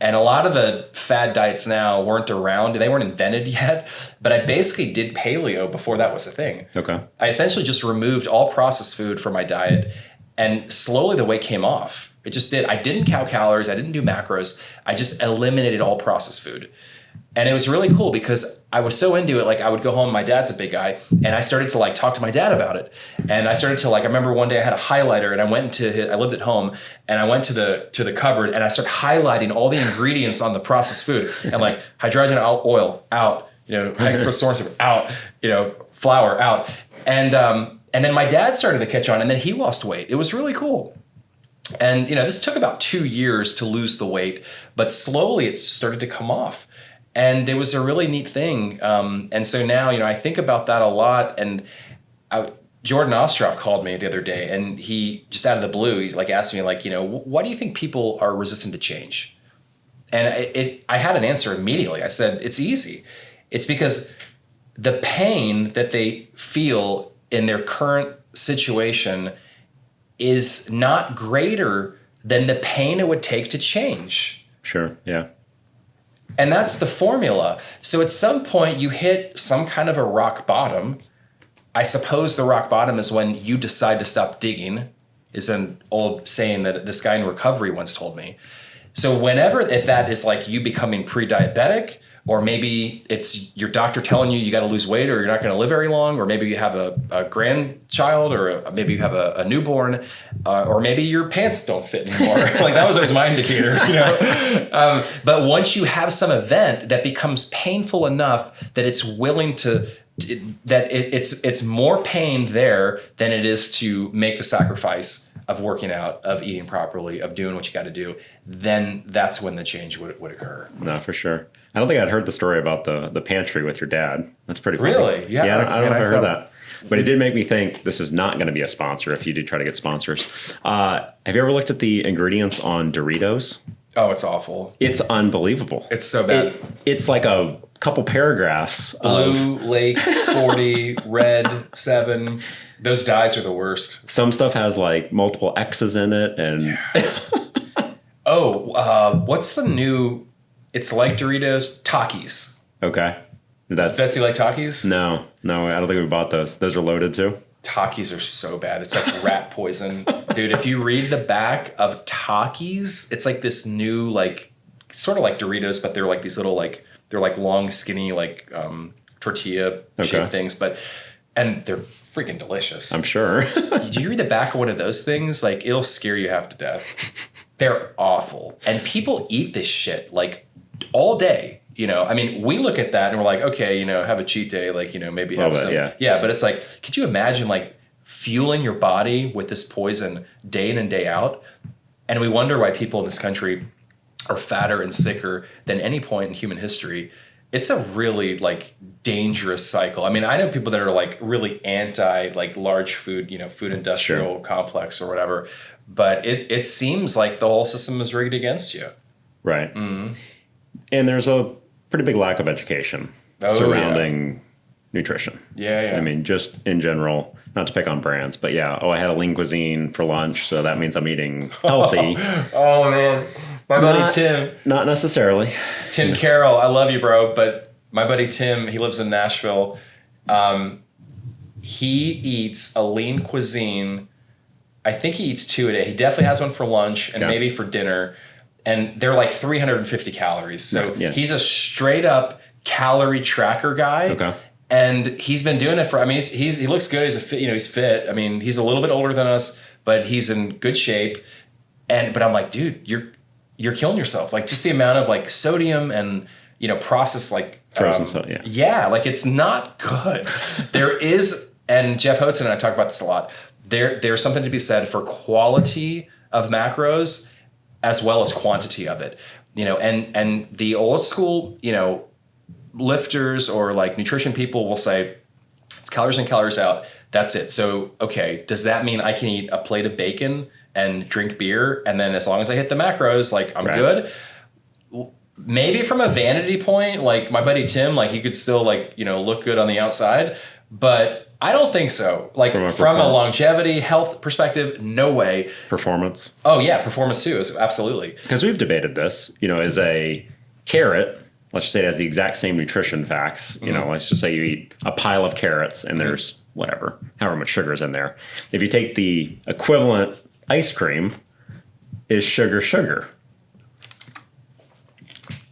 Speaker 1: And a lot of the fad diets now weren't around. They weren't invented yet, but I basically did paleo before that was a thing.
Speaker 3: Okay.
Speaker 1: I essentially just removed all processed food from my diet, and slowly the weight came off. It just did. I didn't count calories. I didn't do macros. I just eliminated all processed food. And it was really cool because I was so into it. Like I would go home, my dad's a big guy, and I started to like talk to my dad about it. And I started to like, I remember one day I had a highlighter, and I lived at home, and I went to the cupboard, and I started highlighting all the ingredients on the processed food. And like hydrogenated oil out, egg for source out, flour out. And then my dad started to catch on, and then he lost weight. It was really cool. And this took about 2 years to lose the weight, but slowly it started to come off. And it was a really neat thing. And so now, I think about that a lot. And Jordan Ostroff called me the other day, and he just out of the blue, he's like asked me like, why do you think people are resistant to change? And I had an answer immediately. I said, it's easy. It's because the pain that they feel in their current situation is not greater than the pain it would take to change.
Speaker 3: Sure. Yeah.
Speaker 1: And that's the formula. So at some point you hit some kind of a rock bottom. I suppose the rock bottom is when you decide to stop digging, is an old saying that this guy in recovery once told me. So whenever that is like you becoming pre-diabetic, or maybe it's your doctor telling you got to lose weight or you're not going to live very long, or maybe you have a grandchild, or maybe you have a newborn, or maybe your pants don't fit anymore. Like that was always my indicator, But once you have some event that becomes painful enough that it's willing to, it's more pain there than it is to make the sacrifice of working out, of eating properly, of doing what you got to do, then that's when the change would occur.
Speaker 3: No, for sure. I don't think I'd heard the story about the pantry with your dad. That's pretty funny.
Speaker 1: Really? Yeah.
Speaker 3: Yeah, I don't know if I heard
Speaker 1: felt-
Speaker 3: that. But it did make me think this is not going to be a sponsor if you do try to get sponsors. Have you ever looked at the ingredients on Doritos?
Speaker 1: Oh, it's awful.
Speaker 3: It's unbelievable.
Speaker 1: It's so bad.
Speaker 3: It's like a couple paragraphs
Speaker 1: Blue, Lake, 40, red, 7. Those dyes are the worst.
Speaker 3: Some stuff has like multiple X's in it. And
Speaker 1: what's the new, it's like Doritos, Takis.
Speaker 3: okay.
Speaker 1: Betsy like Takis?
Speaker 3: No, I don't think we bought those. Those are loaded too.
Speaker 1: Takis are so bad. It's like rat poison. Dude, if you read the back of Takis, it's like this new, like, sort of like Doritos, but they're like these little, like, they're like long, skinny, like tortilla shaped things, and they're freaking delicious.
Speaker 3: I'm sure.
Speaker 1: Do you read the back of one of those things? Like, it'll scare you half to death. They're awful. And people eat this shit like all day. You know, I mean, we look at that and we're like, okay, you know, have a cheat day, like, you know, maybe have some. Yeah, but it's like, could you imagine like fueling your body with this poison day in and day out? And we wonder why people in this country are fatter and sicker than any point in human history. It's a really like dangerous cycle. I mean, I know people that are like really anti like large food, you know, food industrial complex or whatever, but it seems like the whole system is rigged against you.
Speaker 3: Right. Mm-hmm. And there's a pretty big lack of education surrounding nutrition.
Speaker 1: Yeah.
Speaker 3: I mean, just in general, not to pick on brands, but yeah, I had a lean cuisine for lunch, so that means I'm eating healthy.
Speaker 1: Oh, man. My buddy Tim.
Speaker 3: Not necessarily.
Speaker 1: Tim Carroll, I love you, bro, but my buddy Tim, he lives in Nashville. He eats a lean cuisine. I think he eats 2 a day. He definitely has one for lunch and maybe for dinner. And they're like 350 calories. So he's a straight up calorie tracker guy. Okay. And he's been doing it for, I mean, he looks good. He's fit. I mean, he's a little bit older than us, but he's in good shape. But I'm like, dude, you're killing yourself. Like just the amount of like sodium and, you know, processed like
Speaker 3: frozen stuff.
Speaker 1: Yeah. Like it's not good. There is, and Jeff Houghton and I talk about this a lot. There's something to be said for quality of macros as well as quantity of it, you know, and the old school, you know, lifters or like nutrition people will say it's calories in, calories out. That's it. So, okay, does that mean I can eat a plate of bacon and drink beer? And then as long as I hit the macros, like I'm good. Maybe from a vanity point, like my buddy Tim, like he could still like, you know, look good on the outside, but I don't think so. Like from a longevity, health perspective, no way.
Speaker 3: Performance.
Speaker 1: Oh yeah, performance too, absolutely.
Speaker 3: Because we've debated this, you know, as a carrot, let's just say it has the exact same nutrition facts. You know, let's just say you eat a pile of carrots and there's whatever, however much sugar is in there. If you take the equivalent ice cream, is sugar.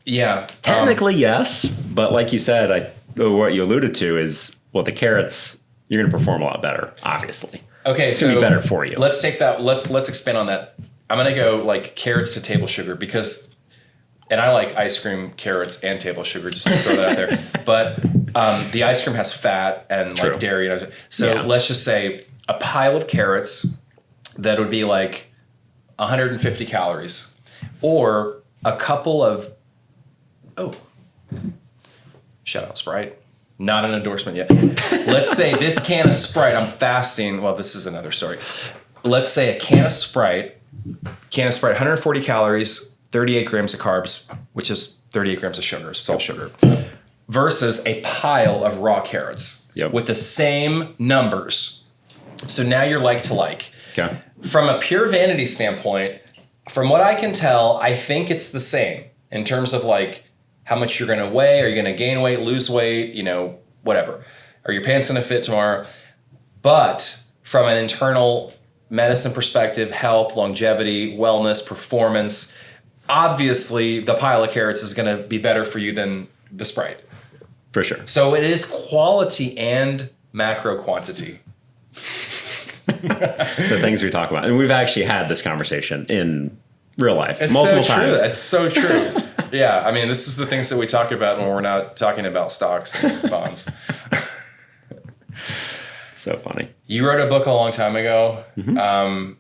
Speaker 3: Yeah. Technically, yes. But like you said, what you alluded to is, well, the carrots, you're going to perform a lot better, obviously.
Speaker 1: Okay,
Speaker 3: it's going to be better for you.
Speaker 1: Let's take that. Let's expand on that. I'm going to go like carrots to table sugar because, and I like ice cream, carrots, and table sugar, just to throw that out there. But the ice cream has fat and like dairy. So let's just say a pile of carrots that would be like 150 calories or a couple of, shout out Sprite. Not an endorsement yet. Let's say this can of Sprite, I'm fasting. Well, this is another story. Let's say a can of Sprite, 140 calories, 38 grams of carbs, which is 38 grams of sugar. So it's all sugar. Versus a pile of raw carrots with the same numbers. So now you're like to like.
Speaker 3: Okay.
Speaker 1: From a pure vanity standpoint, from what I can tell, I think it's the same in terms of like how much you're going to weigh. Are you going to gain weight, lose weight, you know, whatever. Are your pants going to fit tomorrow? But from an internal medicine perspective, health, longevity, wellness, performance, obviously the pile of carrots is going to be better for you than the Sprite.
Speaker 3: For sure.
Speaker 1: So it is quality and macro quantity.
Speaker 3: The things we talk about. And we've actually had this conversation in real life multiple times.
Speaker 1: It's so true. Yeah, I mean, this is the things that we talk about when we're not talking about stocks and bonds.
Speaker 3: So funny.
Speaker 1: You wrote a book a long time ago. Mm-hmm.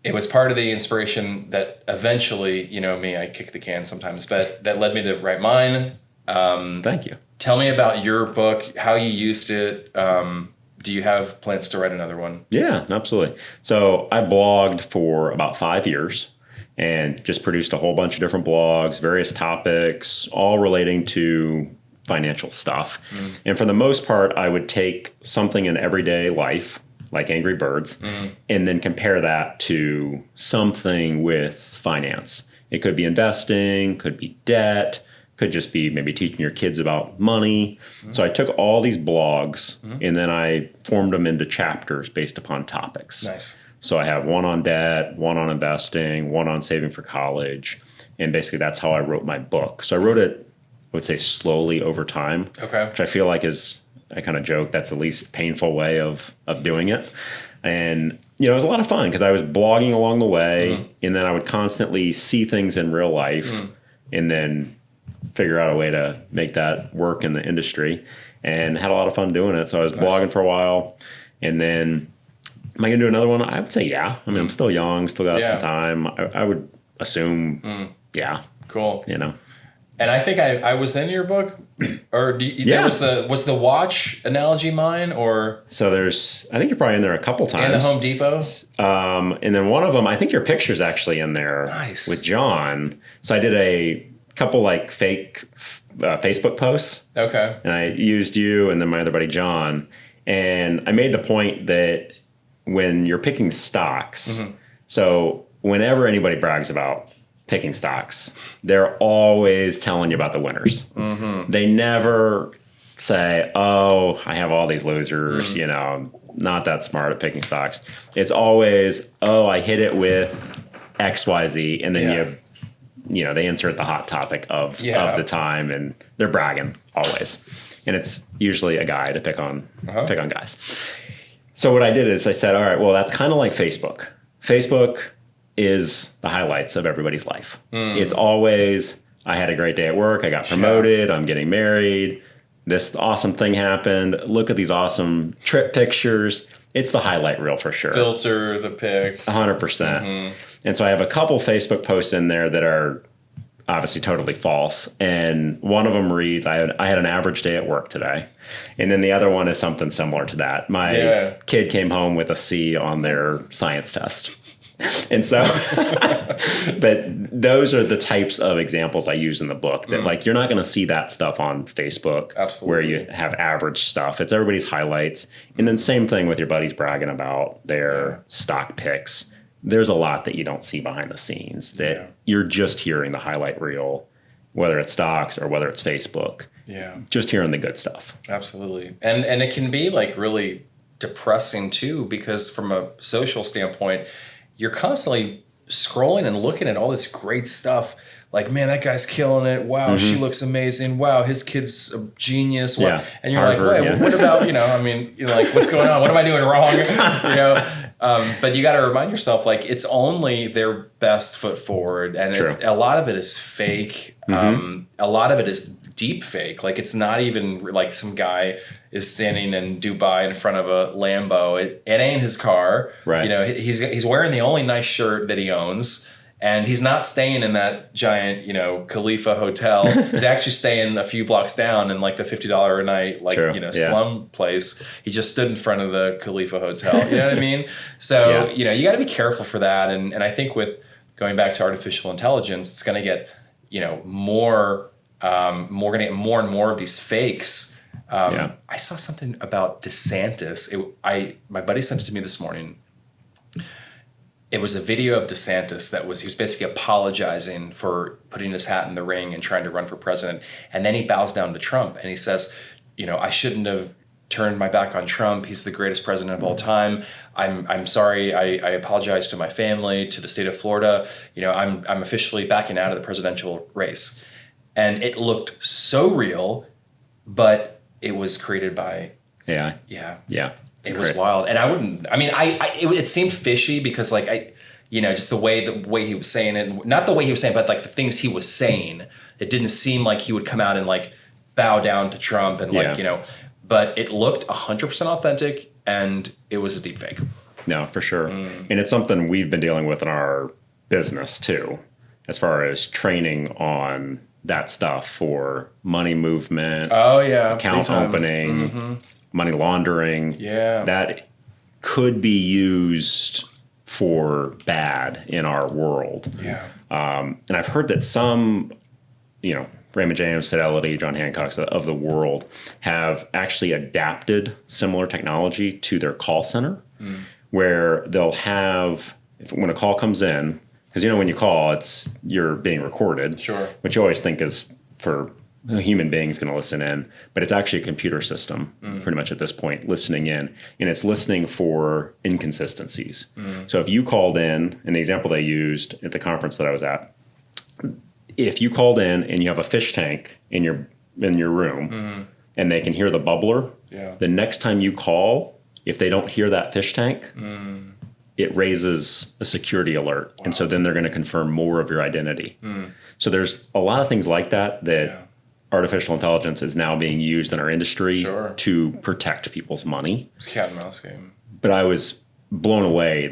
Speaker 1: It was part of the inspiration that eventually, you know me, I kick the can sometimes, but that led me to write mine.
Speaker 3: Thank you.
Speaker 1: Tell me about your book, how you used it. Do you have plans to write another one?
Speaker 3: Yeah, absolutely. So I blogged for about 5 years and just produced a whole bunch of different blogs, various topics, all relating to financial stuff. And for the most part, I would take something in everyday life, like Angry Birds, and then compare that to something with finance. It could be investing, could be debt, could just be maybe teaching your kids about money. So I took all these blogs and then I formed them into chapters based upon topics.
Speaker 1: Nice.
Speaker 3: So I have one on debt, one on investing, one on saving for college. And basically that's how I wrote my book. So I wrote it, I would say, slowly over time, which I feel like is, I kind of joke, that's the least painful way of doing it. And, it was a lot of fun because I was blogging along the way and then I would constantly see things in real life and then figure out a way to make that work in the industry, and had a lot of fun doing it. So I was blogging for a while, and then am I going to do another one? I would say, yeah. I mean, I'm still young, still got some time. I would assume, yeah.
Speaker 1: Cool.
Speaker 3: And
Speaker 1: I think I was in your book, or was the watch analogy mine, or?
Speaker 3: So I think you're probably in there a couple times.
Speaker 1: And the Home Depot.
Speaker 3: And then one of them, I think your picture's actually in there.
Speaker 1: Nice.
Speaker 3: With John. So I did a couple like fake Facebook posts.
Speaker 1: Okay.
Speaker 3: And I used you and then my other buddy John. And I made the point that when you're picking stocks, so whenever anybody brags about picking stocks, they're always telling you about the winners. They never say, oh, I have all these losers, not that smart at picking stocks. It's always, oh, I hit it with XYZ. And then they insert the hot topic of the time, and they're bragging always. And it's usually a guy to pick on guys. So what I did is I said, all right, well, that's kind of like Facebook. Facebook is the highlights of everybody's life. It's always, I had a great day at work. I got promoted. I'm getting married. This awesome thing happened. Look at these awesome trip pictures. It's the highlight reel for sure.
Speaker 1: Filter the pic.
Speaker 3: 100%. And so I have a couple Facebook posts in there that are obviously totally false. And one of them reads, I had an average day at work today. And then the other one is something similar to that. My kid came home with a C on their science test. And so, but those are the types of examples I use in the book that like, you're not going to see that stuff on Facebook.
Speaker 1: Absolutely.
Speaker 3: Where you have average stuff. It's everybody's highlights. And then same thing with your buddies bragging about their stock picks. There's a lot that you don't see behind the scenes that you're just hearing the highlight reel, whether it's stocks or whether it's Facebook.
Speaker 1: Yeah.
Speaker 3: Just hearing the good stuff.
Speaker 1: Absolutely. And it can be like really depressing too, because from a social standpoint, you're constantly scrolling and looking at all this great stuff. Like, man, that guy's killing it. Wow, she looks amazing. Wow, his kid's a genius. What?
Speaker 3: Yeah.
Speaker 1: And you're
Speaker 3: Harvard,
Speaker 1: like, wait, what about, you're like, what's going on? What am I doing wrong? But you got to remind yourself, like, it's only their best foot forward. And a lot of it is fake. A lot of it is deep fake. Like, it's not even like some guy is standing in Dubai in front of a Lambo. It ain't his car.
Speaker 3: Right.
Speaker 1: He's wearing the only nice shirt that he owns. And he's not staying in that giant, Khalifa hotel. He's actually staying a few blocks down in like the $50 a night, slum place. He just stood in front of the Khalifa hotel. You know what I mean? So, you got to be careful for that. And I think with going back to artificial intelligence, it's going to get, more and more of these fakes. I saw something about DeSantis. My buddy sent it to me this morning. It was a video of DeSantis he was basically apologizing for putting his hat in the ring and trying to run for president. And then he bows down to Trump and he says, I shouldn't have turned my back on Trump. He's the greatest president of all time. I'm sorry. I apologize to my family, to the state of Florida. I'm officially backing out of the presidential race. And it looked so real, but it was created by
Speaker 3: AI.
Speaker 1: Yeah. It was wild. And it seemed fishy because just the way he was saying it, not the way he was saying, but like the things he was saying, it didn't seem like he would come out and like bow down to Trump and but it looked 100% authentic and it was a deep fake.
Speaker 3: No, for sure. And it's something we've been dealing with in our business too, as far as training on that stuff for money movement,
Speaker 1: Oh yeah,
Speaker 3: account
Speaker 1: big time.
Speaker 3: opening, money laundering.
Speaker 1: Yeah.
Speaker 3: That could be used for bad in our world.
Speaker 1: Yeah.
Speaker 3: And I've heard that some, Raymond James, Fidelity, John Hancock's of the world have actually adapted similar technology to their call center, where they'll have, when a call comes in, because when you call, you're being recorded,
Speaker 1: Sure.
Speaker 3: which you always think is for a human being is going to listen in, but it's actually a computer system pretty much at this point listening in, and it's listening for inconsistencies. So if you called in the example they used at the conference that I was at, if you called in and you have a fish tank in your room and they can hear the bubbler, the next time you call, if they don't hear that fish tank, it raises a security alert. Wow. And so then they're going to confirm more of your identity. So there's a lot of things like that artificial intelligence is now being used in our industry to protect people's money.
Speaker 1: It's a cat and mouse game.
Speaker 3: But I was blown away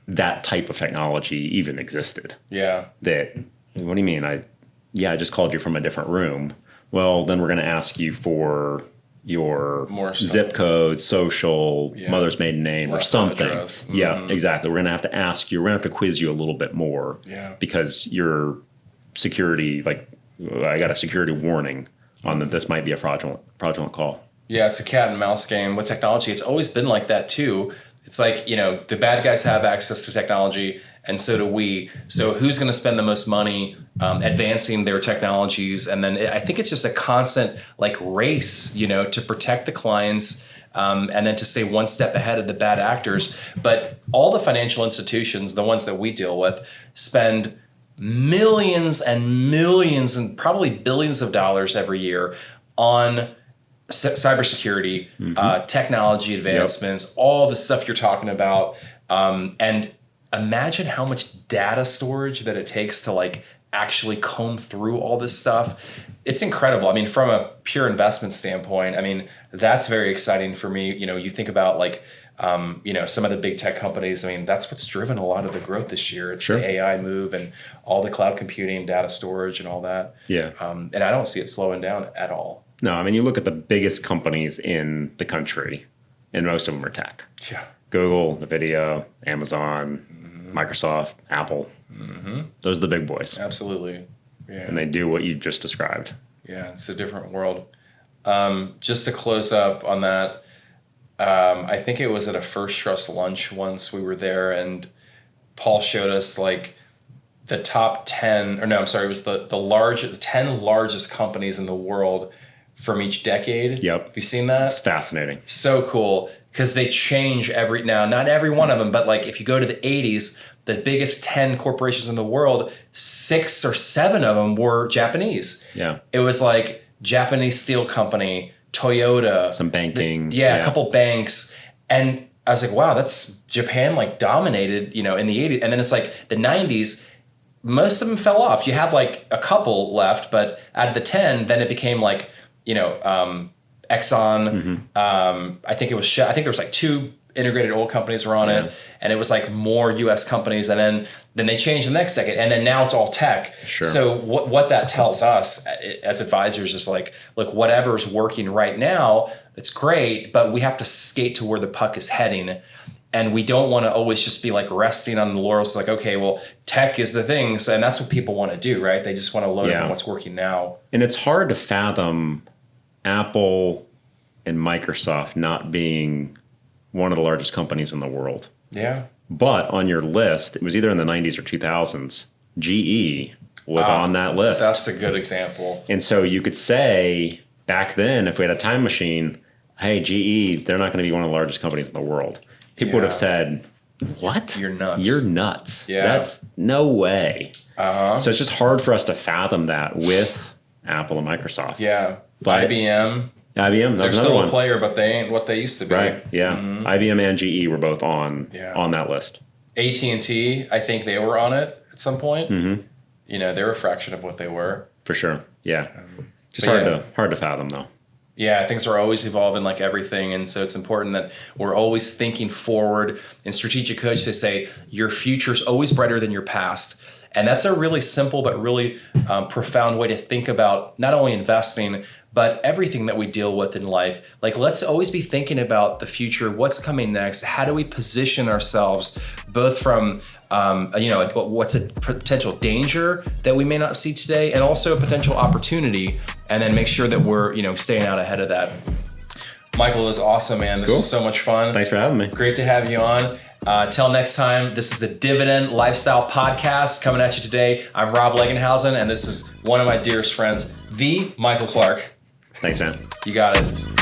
Speaker 3: that type of technology even existed.
Speaker 1: Yeah.
Speaker 3: What do you mean? I just called you from a different room. Well, then we're going to ask you for your zip code, social, mother's maiden name, or something. Yeah, exactly. We're going to have to ask you. We're going to have to quiz you a little bit more. Yeah. Because your security, I got a security warning on that this might be a fraudulent call. Yeah,
Speaker 1: it's a cat and mouse game with technology. It's always been like that too. It's like, the bad guys have access to technology, and so do we. So who's going to spend the most money advancing their technologies? And then I think it's just a constant race, to protect the clients and then to stay one step ahead of the bad actors. But all the financial institutions, the ones that we deal with, spend millions and millions and probably billions of dollars every year on cybersecurity, technology advancements, all the stuff you're talking about. And imagine how much data storage that it takes to actually comb through all this stuff. It's incredible. I mean, from a pure investment standpoint, that's very exciting for me. You think about some of the big tech companies. That's what's driven a lot of the growth this year. It's the AI move and all the cloud computing, data storage, and all that. Yeah. And I don't see it slowing down at all. No, you look at the biggest companies in the country, and most of them are tech. Yeah. Google, NVIDIA, Amazon, Microsoft, Apple. Those are the big boys. Absolutely. Yeah. And they do what you just described. Yeah, it's a different world. Just to close up on that, I think it was at a First Trust lunch once we were there, and Paul showed us the top 10, or no, I'm sorry, it was the 10 largest companies in the world from each decade. Yep. Have you seen that? It's fascinating. So cool, because they change not every one of them, but if you go to the 80s, the biggest 10 corporations in the world, 6 or 7 of them were Japanese. Yeah. It was Japanese Steel Company, Toyota. Some banking. A couple banks. And I was wow, that's Japan dominated, in the 80s. And then it's the 90s, most of them fell off. You had a couple left, but out of the 10, then it became Exxon. I think it was I think there was 2 integrated oil companies were on it, and it was more US companies, and then they changed the next decade, and then now it's all tech. Sure. So what that tells us as advisors is look, whatever's working right now, it's great, but we have to skate to where the puck is heading. And we don't want to always just be resting on the laurels, okay, well, tech is the thing. So, and that's what people want to do, right? They just want to load up on what's working now. And it's hard to fathom Apple and Microsoft not being one of the largest companies in the world. Yeah. But on your list, it was either in the 90s or 2000s, GE was on that list. That's a good example. And so you could say back then, if we had a time machine, hey, GE, they're not going to be one of the largest companies in the world. People would have said, what? You're nuts. You're nuts. Yeah. That's no way. So it's just hard for us to fathom that with Apple and Microsoft. Yeah. But IBM, they're still a player, but they ain't what they used to be. Right. Yeah. IBM and GE were both on that list. AT&T, I think they were on it at some point. They were a fraction of what they were. For sure. Yeah. Just hard to fathom though. Yeah, things are always evolving like everything. And so it's important that we're always thinking forward. In Strategic Coach, they say your future's always brighter than your past. And that's a really simple but really profound way to think about not only investing, but everything that we deal with in life. Like, let's always be thinking about the future, what's coming next, how do we position ourselves both from what's a potential danger that we may not see today, and also a potential opportunity, and then make sure that we're staying out ahead of that. Michael, it was awesome, man. This was so much fun.
Speaker 3: Thanks for having me.
Speaker 1: Great to have you on. Till next time, this is the Dividend Lifestyle Podcast coming at you today. I'm Rob Legenhausen, and this is one of my dearest friends, the Michael Clark.
Speaker 3: Thanks, man.
Speaker 1: You got it.